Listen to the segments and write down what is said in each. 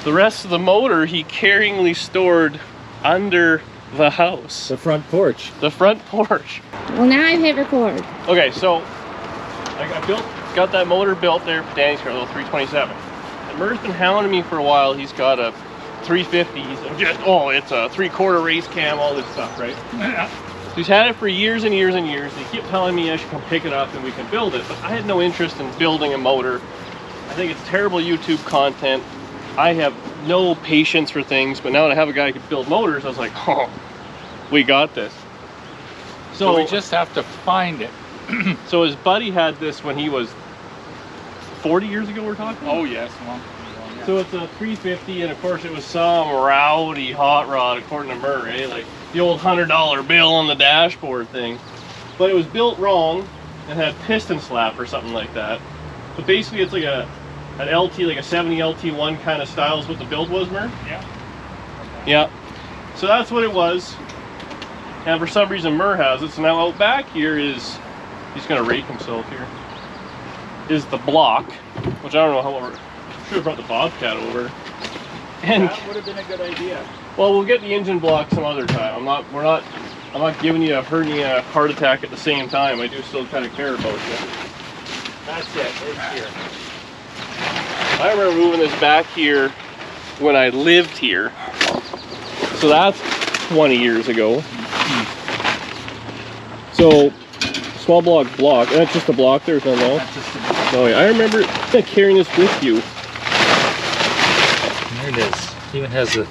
The rest of the motor he caringly stored under the house. The front porch. The front porch. Well, now I've hit record. Okay, so got that motor built there for Danny's car, a little 327. And Murr's been hounding me for a while. He's got a 350. It's a 3/4 race cam, all this stuff, right? So he's had it for years and years and years. They keep telling me I should come pick it up and we can build it, but I had no interest in building a motor. I think it's terrible YouTube content. I have no patience for things, but now that I have a guy who can build motors, I was like, oh, we got this. So we just have to find it. So his buddy had this when he was 40 years ago, we're talking? Oh yes. Well, yeah. So it's a 350, and of course it was some rowdy hot rod, according to Murr, eh? Like the old $100 bill on the dashboard thing. But it was built wrong and had piston slap or something like that. But basically it's like an LT, like a 70 LT1 kind of style is what the build was, Murr? Yeah. Okay. Yeah. So that's what it was. And for some reason Murr has it. So now out back here is, he's gonna rake himself here, is the block, which I don't know how, should have brought the Bobcat over. And that would have been a good idea. well, we'll get the engine block some other time. I'm not giving you a hernia heart attack at the same time. I do still kind of care about you. That's it, it's here. I remember moving this back here when I lived here. So that's 20 years ago. So, small block, and that's just a block there, so no? That's just a block. Oh yeah, I remember carrying this with you. There it is. Even has a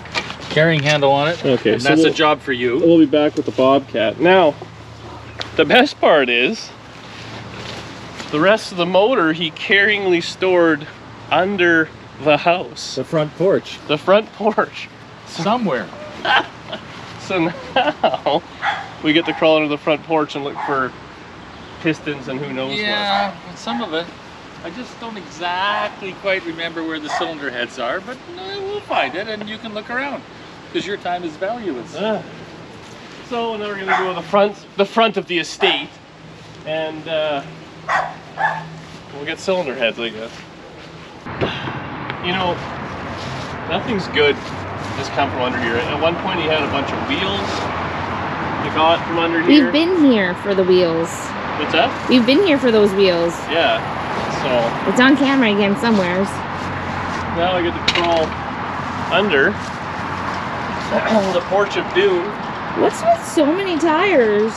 carrying handle on it. Okay, and so that's a job for you. We'll be back with the Bobcat. Now, the best part is, the rest of the motor he caringly stored under the house. The front porch. The front porch. Somewhere. So now, we get to crawl under the front porch and look for pistons and who knows Yeah, but some of it. I just don't exactly quite remember where the cylinder heads are, but we'll find it and you can look around because your time is valueless. what. So now we're gonna go to the front of the estate, and we'll get cylinder heads, I guess. You know, nothing's good just come from under here. At one point he had a bunch of wheels he got from under here. We've been here for the wheels. What's that? We've been here for those wheels. Yeah. So It's on camera again somewheres. now I get to crawl under the porch of doom. What's with so many tires?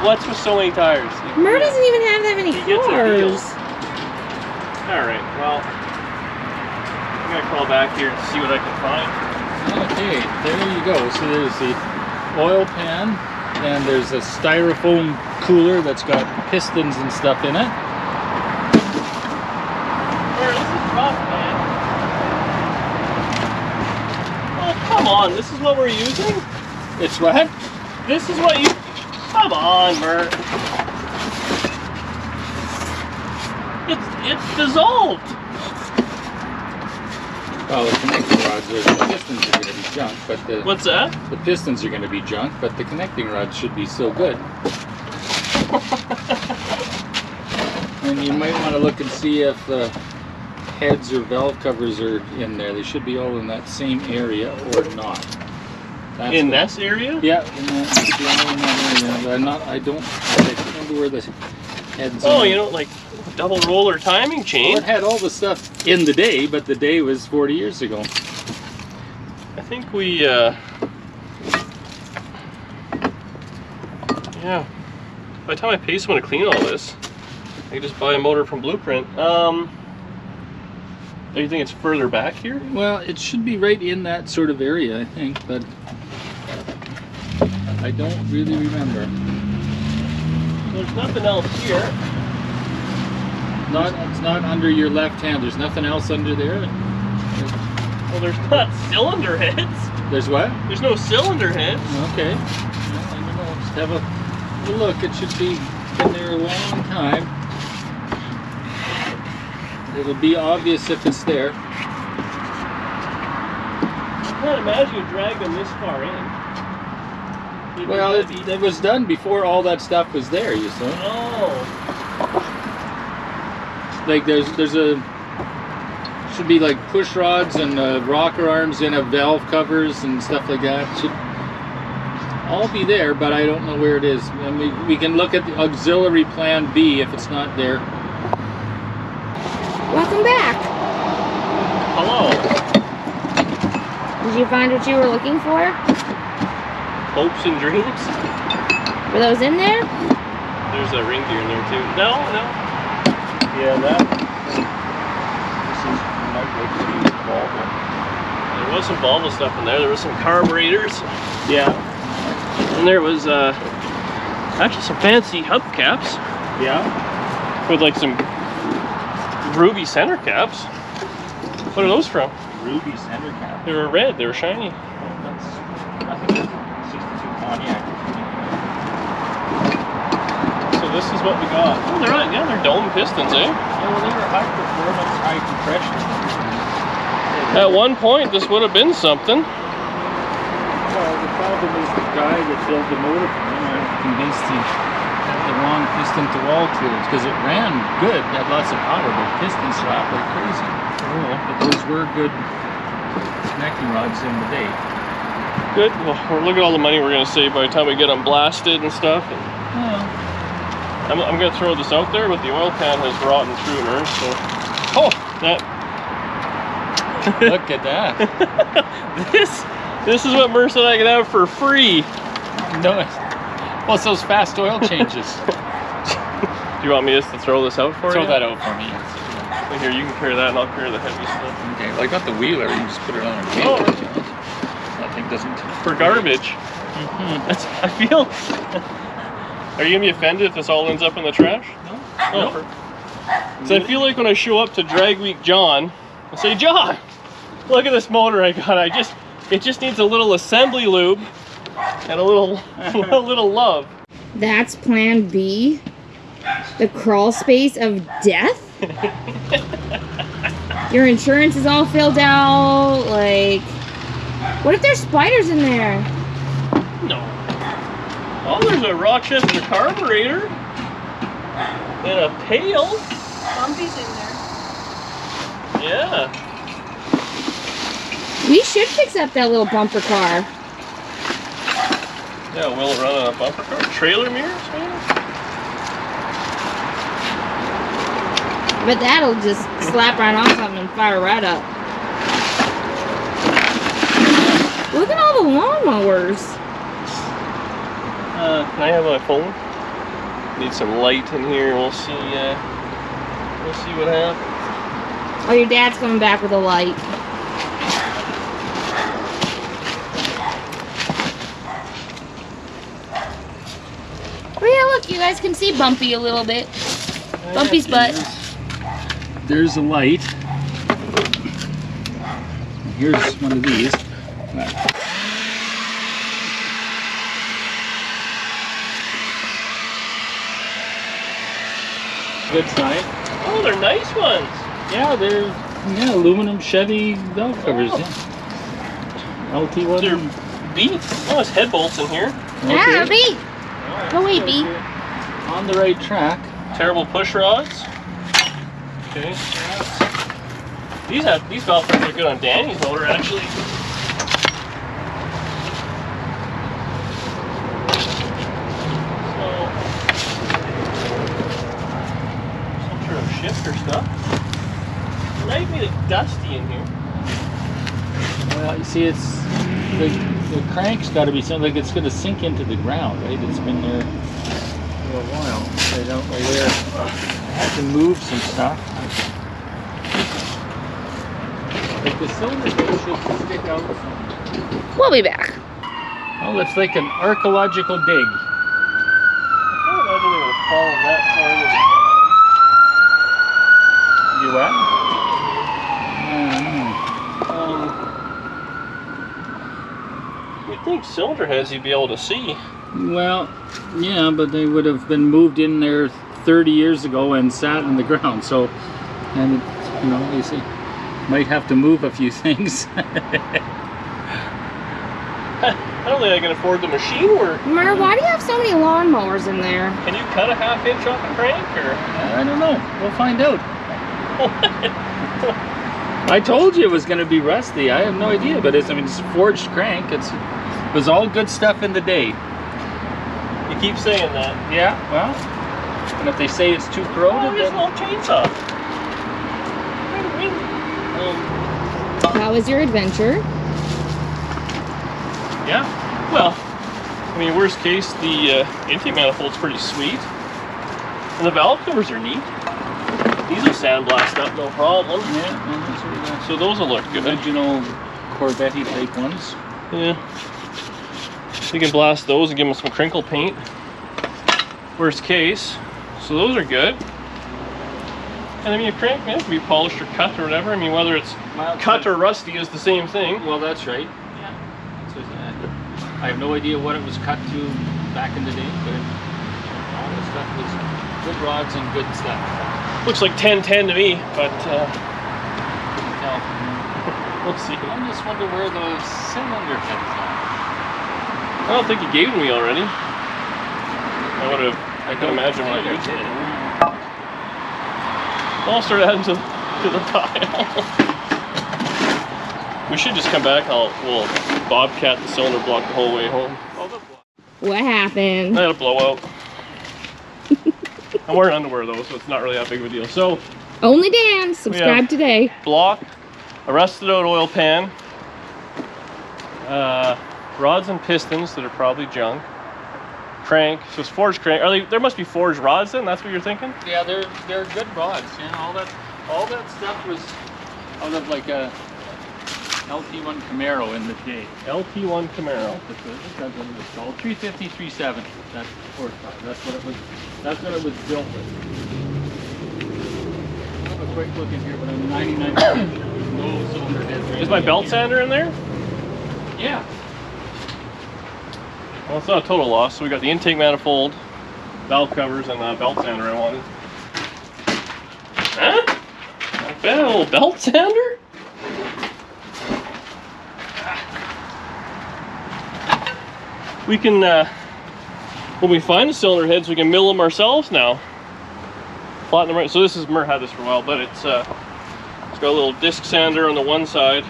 What's with so many tires? Murr doesn't even have that many He gets a deal. cars. Alright, well, I'm gonna crawl back here to see what I can find. Okay, there you go. So there's the oil pan, and there's a styrofoam cooler that's got pistons and stuff in it. This is rough, man. Oh, come on, this is what we're using? It's what? This is what you... Come on, Murr. It's dissolved. Well, the connecting rods, the pistons are going to be junk, but What's that? the pistons are going to be junk, but the connecting rods should be still good. And you might want to look and see if the heads or valve covers are in there. They should be all in that same area or not. That's In this area? Yeah, should be all in that area. But I can't remember where the heads Oh, are. you know, like double roller timing chain. Well, it had all the stuff in the day, but the day was 40 years ago. I think we, yeah. By the time I pay someone to clean all this, I can just buy a motor from Blueprint. Do you think it's further back here? Well, it should be right in that sort of area, I think, but I don't really remember. There's nothing else here. It's not under your left hand. There's nothing else under there. Well, there's not cylinder heads. There's what? There's no cylinder heads. Okay. Well, I don't know. Just have a look. It should be been there a long time. It'll be obvious if it's there. I can't imagine you dragged them this far in. Well, it was done before all that stuff was there, you see. Oh. Like there's a Should be like push rods and rocker arms and valve covers and stuff like that. Should all be there, but I don't know where it is. And we can look at the auxiliary plan B if it's not there. Welcome back. Hello. Did you find what you were looking for? Hopes and dreams. Were those in there? There's a reindeer in there too. No. Yeah, that. This is might look to be Volvo. There was some Volvo stuff in there. There was some carburetors. Yeah. And there was actually some fancy hubcaps. Yeah. With like some ruby center caps. What are those from? Ruby center cap. They were red. They were shiny. That's, I think that's 62 Pontiac. So this is what we got. Oh, they're dome pistons, eh? Yeah, well, they were high performance, high compression. At one point, this would have been something. Well, the problem is the guy that built the motor for me, I'm convinced he had the wrong piston to wall tools because it ran good, had lots of power, but pistons slapped like crazy. Oh. But those were good connecting rods in the day. Good. Well, look at all the money we're going to save by the time we get them blasted and stuff. And I'm going to throw this out there, but the oil pan has rotten through her. So, oh, that. Look at that. This is what Merce and I can have for free. No, well, it's those fast oil changes. Do you want me just to throw this out for you? Throw that out for me. Well, here, you can carry that and I'll carry the heavy stuff. Okay, well, I got the wheeler. You can just put it on a table. That thing doesn't. For garbage. That's, I feel. Are you going to be offended if this all ends up in the trash? No. Oh, so I feel like when I show up to Drag Week John, I say, John, look at this motor I got. It just needs a little assembly lube and a little love. That's plan B? The crawl space of death? Your insurance is all filled out, like... What if there's spiders in there? No. Oh, there's a Rochester carburetor. And a pail. Bumpy's in there. Yeah. We should fix up that little bumper car. Yeah, will it run on a bumper car? Trailer mirrors, maybe? But that'll just slap right on something and fire right up. Look at all the lawnmowers. Can I have my phone? Need some light in here. We'll see what happens. Oh, your dad's coming back with a light. Oh yeah, look, you guys can see Bumpy a little bit. Bumpy's butt. There's a light. Here's one of these. Good sign. Oh, they're nice ones. Yeah, they're aluminum Chevy valve covers. Yeah. LT1. They're B. Oh, there's head bolts in here. Ah, B. Go away, B. On the right track. Terrible push rods. Okay. These valve covers are good on Danny's motor, actually. Shifter stuff. It might be dusty in here. Well, you see, it's the crank's got to be something like it's going to sink into the ground, right? It's been there for a while. I don't know where. I had to move some stuff. Like the cylinder head should stick out. We'll be back. Oh, it's like an archaeological dig. I can't imagine they would have fallen that far into the You what? You'd think cylinder heads you'd be able to see. Well, yeah, but they would have been moved in there 30 years ago and sat in the ground. So, and it, you know, you see, might have to move a few things. I don't think I can afford the machine work. Mer, why do you have so many lawnmowers in there? Can you cut a ½ inch off a crank, or? I don't know. We'll find out. I told you it was going to be rusty. I have no idea, but it's a forged crank. It was all good stuff in the day. You keep saying that. Yeah, well, and if they say it's too corroded, There's then... a little chainsaw. How was your adventure? Yeah. Well, I mean, worst case, the intake manifold's pretty sweet, and the valve covers are neat. These will sandblast up, no problem. Yeah, so those will look good. Original Corvette type ones. Yeah. You can blast those and give them some crinkle paint. Worst case. So those are good. And I mean, a crank, man, it can be polished or cut or whatever. I mean, whether it's cut or rusty is the same thing. Well, that's right. Yeah. So, I have no idea what it was cut to back in the day, but all the stuff was good rods and good stuff. Looks like 10-10 to me, but No. we'll see. I just wonder where those cylinder heads are. I don't think you gave them to me already. I can imagine what you did. I'll start adding to the pile. We should just come back. We'll bobcat the cylinder block the whole way home. What happened? I had a blowout. I'm wearing underwear though, so it's not really that big of a deal. So Only Dan. Subscribe today. block, a rusted out oil pan, rods and pistons that are probably junk, crank. So it's forged crank. There must be forged rods then. That's what you're thinking? Yeah, they're good rods. You know, all that stuff was out of like a LT1 Camaro in the day. LT1 Camaro. That's what it was called. 350, 370. That's horsepower. That's what it was built with. Have a quick look in here, but I'm 99% no cylinder heads. Is my belt sander in there? Yeah. Well, it's not a total loss. So we got the intake manifold, valve covers, and the belt sander I wanted. Huh? Not bad, a little belt sander? We can, when we find the cylinder heads, we can mill them ourselves now. Flatten them right. So this is, Mer had this for a while, but it's got a little disc sander on the one side,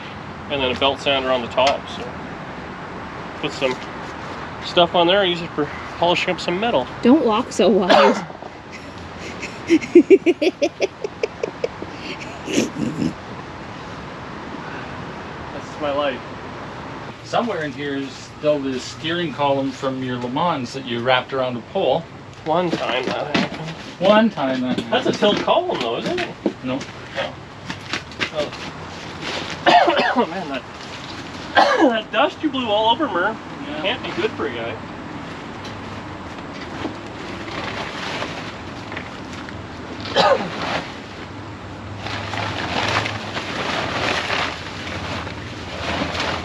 and then a belt sander on the top. So put some stuff on there and use it for polishing up some metal. Don't walk so wide. That's my life. Somewhere in here is still the steering column from your Le Mans that you wrapped around a pole. One time that happened. One time that happened. That's a tilt column though, isn't it? No. No. Oh man, that dust you blew all over, Mer. Yeah. Can't be good for a guy.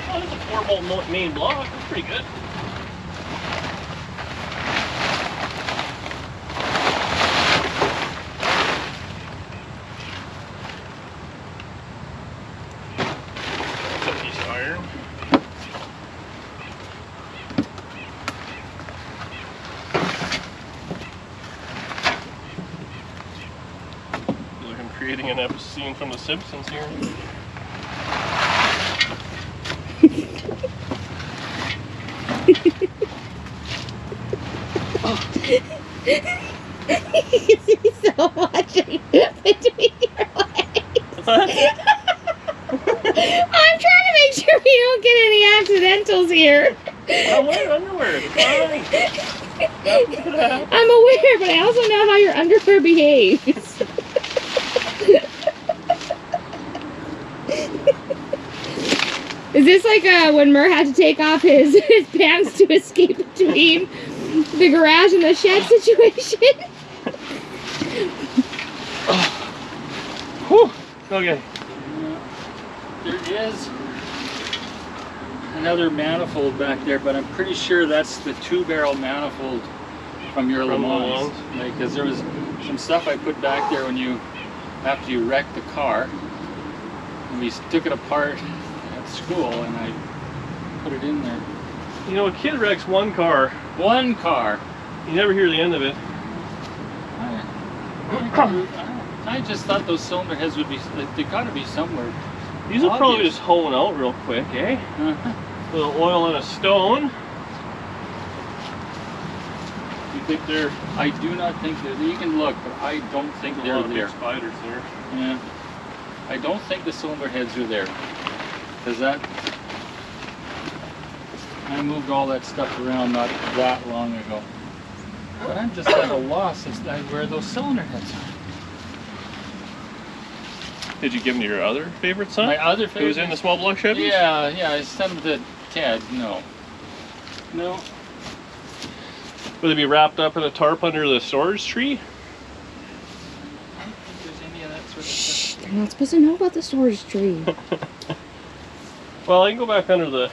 Oh, that's a 4-bolt main block. That's pretty good. That's a piece of iron. Feel like I'm creating an episode scene from The Simpsons here. You see so much between your legs. What? I'm trying to make sure we don't get any accidentals here. I'm wearing underwear. It's fine. Nothing's gonna happen. I'm aware, but I also know how your underwear behaves. Is this like when Mur had to take off his pants to escape between the garage and the shed situation? Whew. Okay. There is another manifold back there, but I'm pretty sure that's the 2-barrel manifold from your Le Mans. Because there was some stuff I put back there after you wrecked the car. And we took it apart at school, and I put it in there. You know, a kid wrecks one car. One car. You never hear the end of it. I just thought those cylinder heads would be, they gotta be somewhere These will probably Obvious. just hone out real quick, eh? A little oil on a stone. You think they're I do not think that you can look, but I don't think a they're lot of there. big spiders there? Yeah. I don't think the cylinder heads are there. Because that, I moved all that stuff around not that long ago. But I'm just at a loss as to where those cylinder heads are. Did you give them to your other favorite son? My other Who was favorite. in the small block Chevy? Yeah, I sent them to Ted. No. No. Would they be wrapped up in a tarp under the storage tree? I don't think there's any of that sort of stuff. Shh, they're not supposed to know about the storage tree. Well, I can go back under the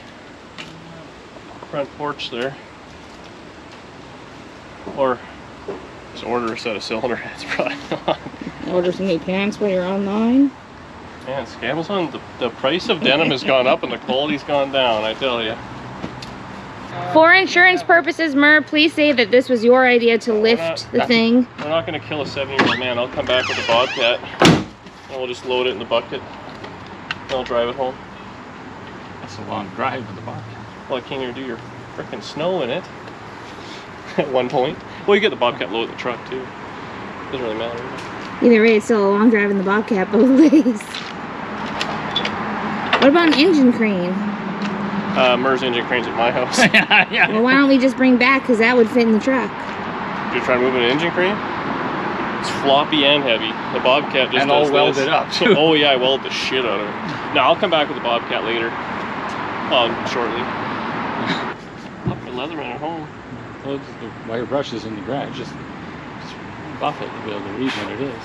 front porch there. Or just order a set of cylinder heads, probably not. Order some new pants while you're online. Man, Amazon, the price of denim has gone up and the quality's gone down, I tell you. For insurance purposes, Mur, please say that this was your idea to lift the thing. We're not going to kill a 7-year-old man. I'll come back with a Bobcat and we'll just load it in the bucket and I'll drive it home. That's a long drive with the Bobcat. Well, I can't even do your frickin' snow in it at one point. Well, you get the Bobcat load in the truck too. Doesn't really matter. Either way, it's still a long drive in the Bobcat both ways. What about an engine crane? Mur's engine crane's at my house. Yeah. Well, why don't we just bring back, because that would fit in the truck. You're trying to move an engine crane? It's floppy and heavy. The Bobcat just And does all welded this. up, too. Oh yeah, I welded the shit out of it. No, I'll come back with the Bobcat later. Shortly. Left my Leatherman at home. Well, the wire brush is in the garage. Just buff it to be able to read what it is.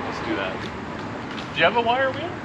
Let's do that. Do you have a wire wheel? Yeah.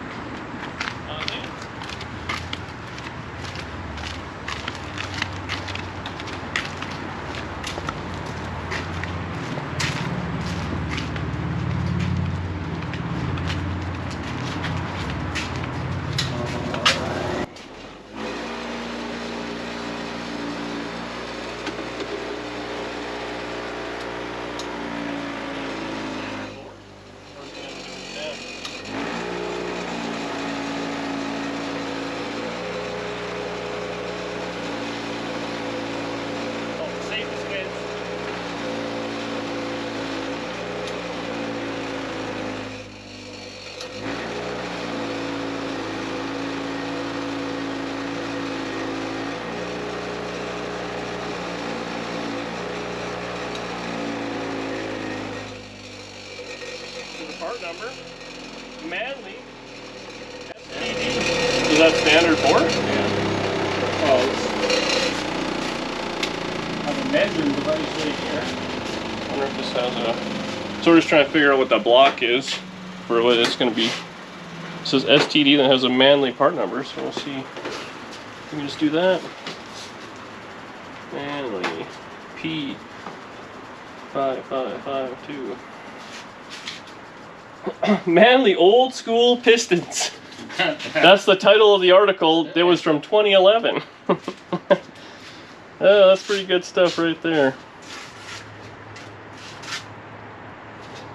Part number, Manly, STD. Is that standard bore? Yeah. Oh, I have a measuring device right here. I wonder if this has a... So we're just trying to figure out what that block is for what it's going to be. It says STD, then has a Manly part number, so we'll see. We can just do that. Manly P5552. Manly old school pistons. That's the title of the article. It was from 2011. Oh, that's pretty good stuff right there.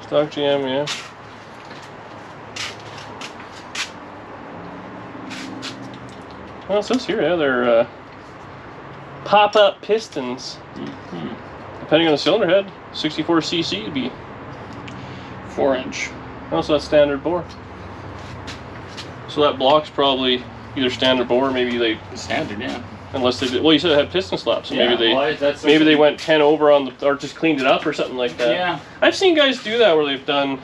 Stock GM, yeah. Well, it says here, yeah, they're pop-up pistons. Depending on the cylinder head, 64cc would be 4-inch. also that's standard bore. So that block's probably either standard bore, or maybe they, Standard, yeah. unless they did, well, you said it had piston slaps, so maybe they, well, that's maybe they went 10 over on the, or just cleaned it up or something like that. Yeah. I've seen guys do that where they've done,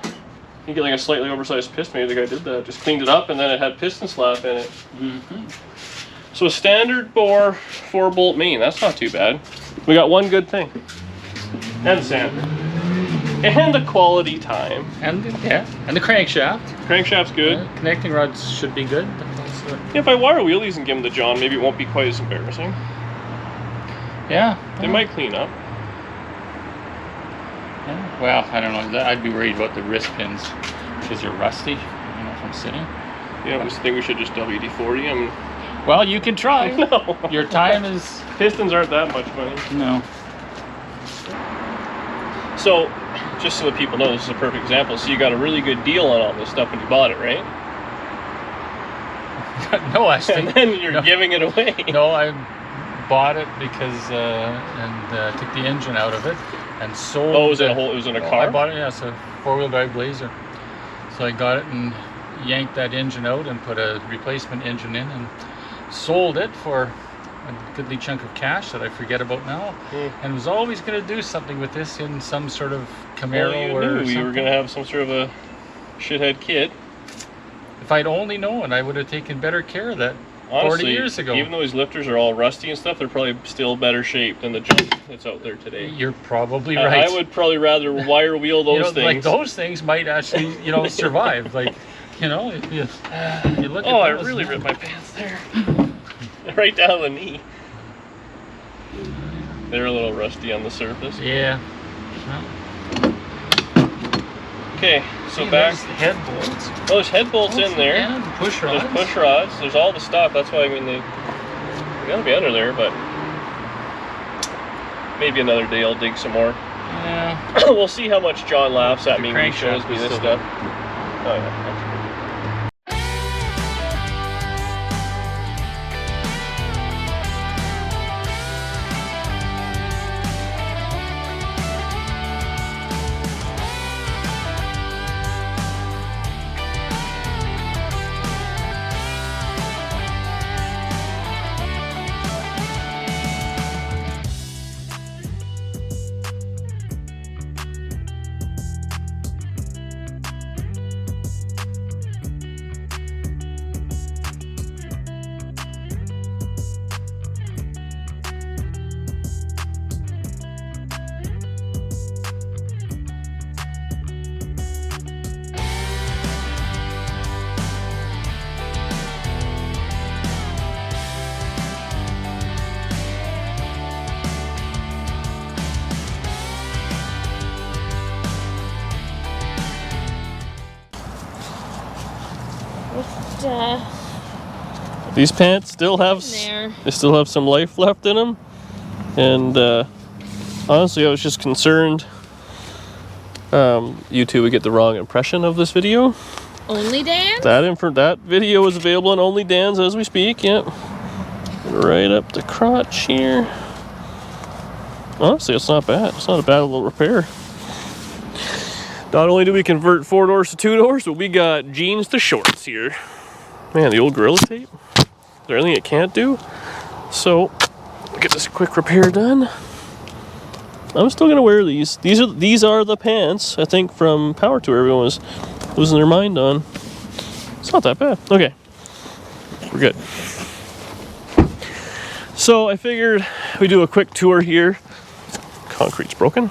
you get like a slightly oversized piston, maybe the guy did that, just cleaned it up and then it had piston slap in it. So a standard bore 4-bolt main, that's not too bad. We got one good thing. And sander. And the quality time. And and the crankshaft. Crankshaft's good. Connecting rods should be good. Yeah, if I wire wheel these and give them to John, maybe it won't be quite as embarrassing. Yeah. They might clean up. Yeah. Well, I don't know. I'd be worried about the wrist pins because they're rusty. From sitting. Yeah, I think we should just WD-40 them. Well, you can try. No. Your time is Pistons aren't that much money. no. So, just so that people know, this is a perfect example. So you got a really good deal on all this stuff when you bought it, right? No, actually. And then you're no. giving it away. No, I bought it because took the engine out of it and sold. Oh, was it it was in a car? I bought it. Yeah, it's a 4-wheel drive Blazer. So I got it and yanked that engine out and put a replacement engine in and sold it for a goodly chunk of cash that I forget about now. And was always going to do something with this in some sort of Camaro well, you or knew something. you were going to have some sort of a shithead kid. If I'd only known, I would have taken better care of that. Honestly, 40 years ago. Even though these lifters are all rusty and stuff, they're probably still better shape than the junk that's out there today. You're probably right. I would probably rather wire wheel those things. Like those things might actually, survive. Like, you look at oh, I those really now. ripped my pants there. Right down the knee. They're a little rusty on the surface. Yeah. Okay, so See, back. there's head bolts. Oh, there's head bolts in there. And push rods. There's push rods. There's all the stuff. That's why they gotta be under there, but maybe another day I'll dig some more. Yeah. We'll see how much John laughs at me when he shows me this stuff. Oh yeah. These pants still have some life left in them, and honestly, I was just concerned you two would get the wrong impression of this video. Only Dan? That video is available on Only Dan's as we speak. Yep, right up the crotch here. Honestly, it's not bad. It's not a bad little repair. Not only do we convert 4-doors to 2-doors, but we got jeans to shorts here. Man, the old Gorilla Tape. Is there anything it can't do? So, get this quick repair done. I'm still gonna wear these. These are the pants, I think, from Power Tour everyone was losing their mind on. It's not that bad. Okay. We're good. So I figured we do a quick tour here. Concrete's broken.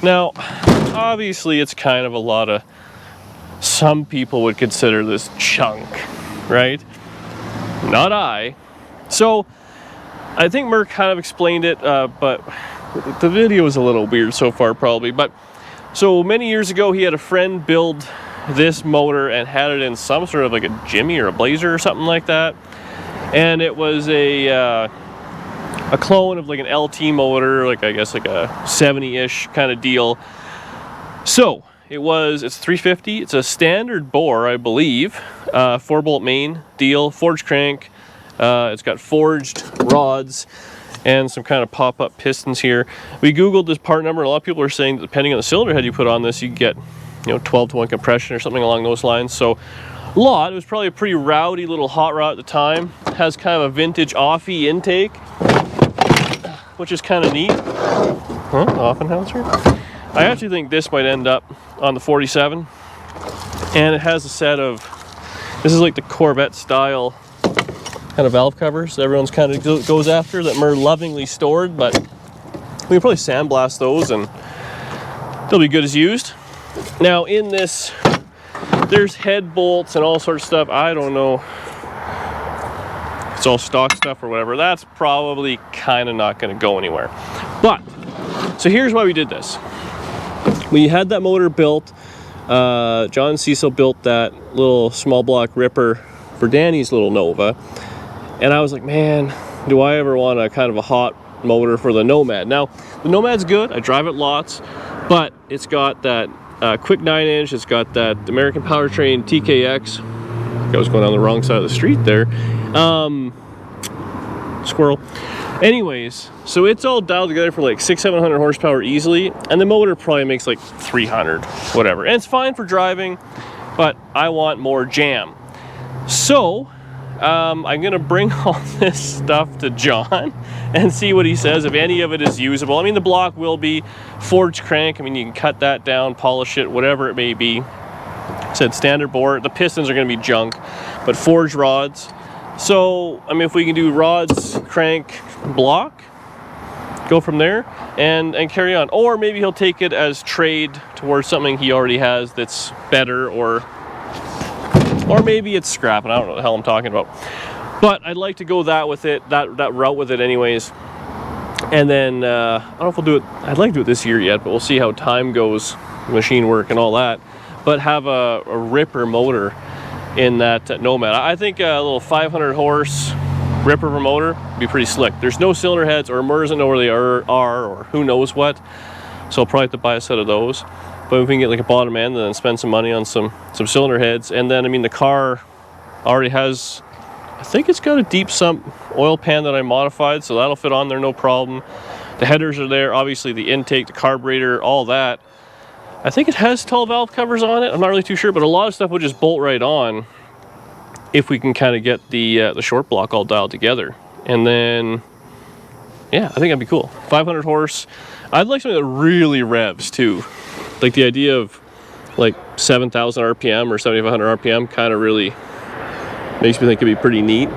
Now, obviously it's kind of a lot of, some people would consider this junk, right? Not I. So I think Merc kind of explained it, but the video is a little weird so far probably. But so many years ago he had a friend build this motor and had it in some sort of like a Jimmy or a Blazer or something like that. And it was a clone of like an LT motor, like I guess like a 70-ish kind of deal. So it's 350. It's a standard bore, I believe. 4-bolt main deal, forged crank. It's got forged rods and some kind of pop-up pistons here. We Googled this part number, and a lot of people are saying that depending on the cylinder head you put on this, you get 12-to-1 compression or something along those lines. So it was probably a pretty rowdy little hot rod at the time. Has kind of a vintage offie intake, which is kind of neat. Huh? Offenhauser? I actually think this might end up on the 47. And it has a set of, this is like the Corvette style kind of valve covers that everyone's kind of goes after, that Mer lovingly stored, but we can probably sandblast those and they'll be good as used. Now in this, there's head bolts and all sorts of stuff. I don't know. It's all stock stuff or whatever. That's probably kind of not going to go anywhere. But, so here's why we did this. We had that motor built. John Cecil built that little small block ripper for Danny's little Nova. And I was like, man, do I ever want a kind of a hot motor for the Nomad? Now, the Nomad's good. I drive it lots. But it's got that quick 9-inch. It's got that American Powertrain TKX I was going down the wrong side of the street there. Squirrel. Anyways, so it's all dialed together for like 600-700 horsepower easily, and the motor probably makes like 300, whatever. And it's fine for driving, but I want more jam. So I'm gonna bring all this stuff to John and see what he says, if any of it is usable. I mean, the block will be forged crank. I mean, you can cut that down, polish it, whatever it may be. Said standard bore. The pistons are gonna be junk, but forged rods. So, I mean, if we can do rods, crank, block, go from there and carry on. Or maybe he'll take it as trade towards something he already has that's better, or maybe it's scrap, and I don't know what the hell I'm talking about. But I'd like to go that route with it anyways. And then, I don't know if we'll do it, I'd like to do it this year yet, but we'll see how time goes, machine work and all that. But have a ripper motor in that Nomad. I think a little 500 horse rip river motor would be pretty slick. There's no cylinder heads, or Mur doesn't know where they are, or who knows what. So I'll probably have to buy a set of those. But if we can get like a bottom end and then spend some money on some cylinder heads. And then, I mean, the car already has, I think it's got a deep sump oil pan that I modified, so that'll fit on there no problem. The headers are there, obviously the intake, the carburetor, all that. I think it has 12 valve covers on it. I'm not really too sure, but a lot of stuff will just bolt right on if we can kind of get the short block all dialed together. And then, yeah, I think that'd be cool. 500 horse. I'd like something that really revs too. Like the idea of like 7,000 RPM or 7,500 RPM kind of really makes me think it'd be pretty neat.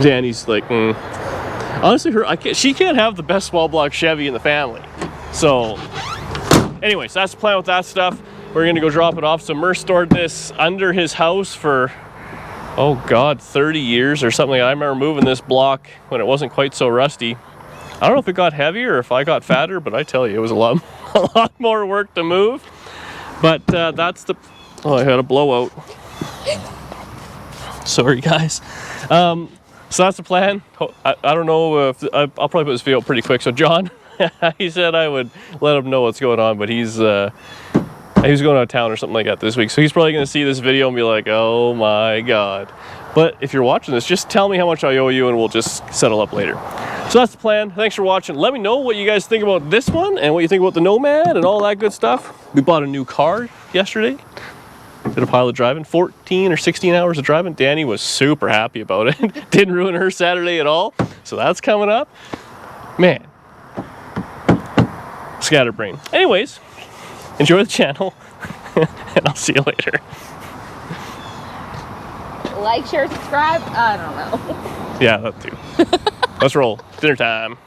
Danny's like, honestly, she can't have the best small block Chevy in the family. So, anyways, that's the plan with that stuff. We're gonna go drop it off. So Mur stored this under his house for, oh God, 30 years or something. I remember moving this block when it wasn't quite so rusty. I don't know if it got heavier or if I got fatter, but I tell you, it was a lot more work to move. But that's the, oh, I had a blowout. Sorry guys. So that's the plan. I don't know if, I'll probably put this video up pretty quick. So John, he said I would let him know what's going on, but he was going out of town or something like that this week. So he's probably gonna see this video and be like, oh my God. But if you're watching this, just tell me how much I owe you and we'll just settle up later. So that's the plan. Thanks for watching. Let me know what you guys think about this one and what you think about the Nomad and all that good stuff. We bought a new car yesterday. Did a pile of driving, 14 or 16 hours of driving. Danny was super happy about it. Didn't ruin her Saturday at all. So that's coming up. Man. Scatterbrain. Anyways, enjoy the channel and I'll see you later. Like, share, subscribe. I don't know. Yeah, that too. Let's roll. Dinner time.